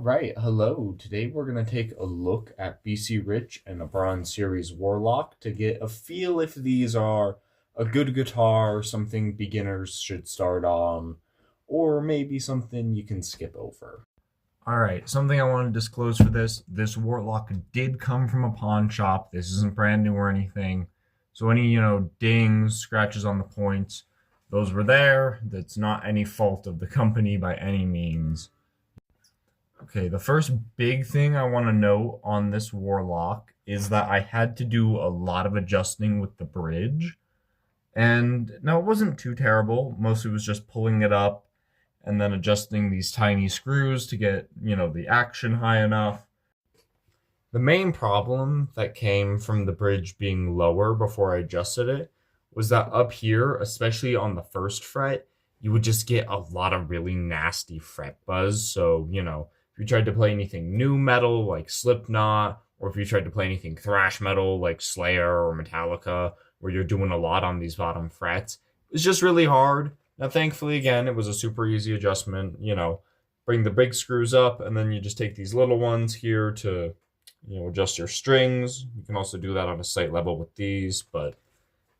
Alright, hello. Today we're going to take a look at BC Rich and a Bronze Series Warlock to get a feel if these are a good guitar, something beginners should start on, or maybe something you can skip over. Alright, something I want to disclose for this Warlock did come from a pawn shop. This isn't brand new or anything. So any, dings, scratches on the points, those were there. That's not any fault of the company by any means. Okay, the first big thing I want to note on this Warlock is that I had to do a lot of adjusting with the bridge. And no, it wasn't too terrible. Mostly was just pulling it up and then adjusting these tiny screws to get, the action high enough. The main problem that came from the bridge being lower before I adjusted it was that up here, especially on the first fret, you would just get a lot of really nasty fret buzz. So, if you tried to play anything new metal like Slipknot, or if you tried to play anything thrash metal like Slayer or Metallica, where you're doing a lot on these bottom frets, it's just really hard. Now, thankfully, again, it was a super easy adjustment. Bring the big screws up, and then you just take these little ones here to, adjust your strings. You can also do that on a sight level with these, but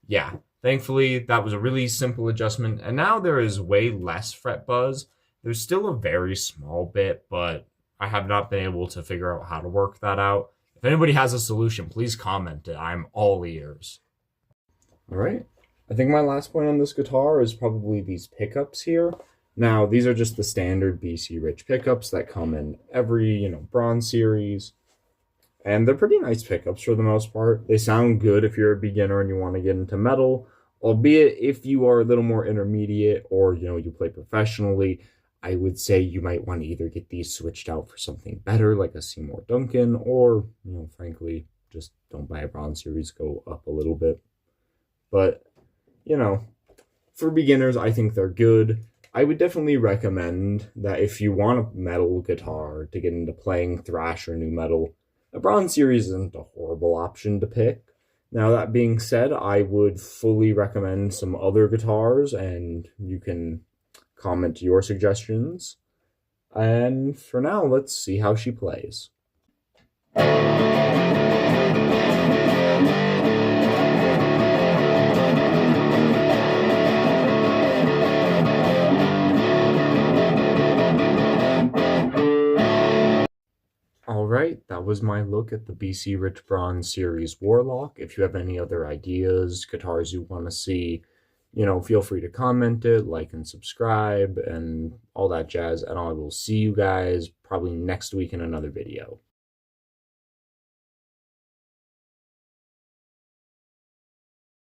yeah, thankfully, that was a really simple adjustment, and now there is way less fret buzz. There's still a very small bit, but I have not been able to figure out how to work that out. If anybody has a solution, please comment it. I'm all ears. All right. I think my last point on this guitar is probably these pickups here. Now, these are just the standard BC Rich pickups that come in every, Bronze Series. And they're pretty nice pickups for the most part. They sound good if you're a beginner and you want to get into metal, albeit if you are a little more intermediate or, you play professionally, I would say you might want to either get these switched out for something better, like a Seymour Duncan, or, frankly, just don't buy a Bronze Series, go up a little bit. But, for beginners, I think they're good. I would definitely recommend that if you want a metal guitar to get into playing thrash or new metal, a Bronze Series isn't a horrible option to pick. Now, that being said, I would fully recommend some other guitars, and you can comment your suggestions. And for now, let's see how she plays. Alright, that was my look at the BC Rich Bronze Series Warlock. If you have any other ideas, guitars you want to see, feel free to comment it, like and subscribe, and all that jazz. And I will see you guys probably next week in another video.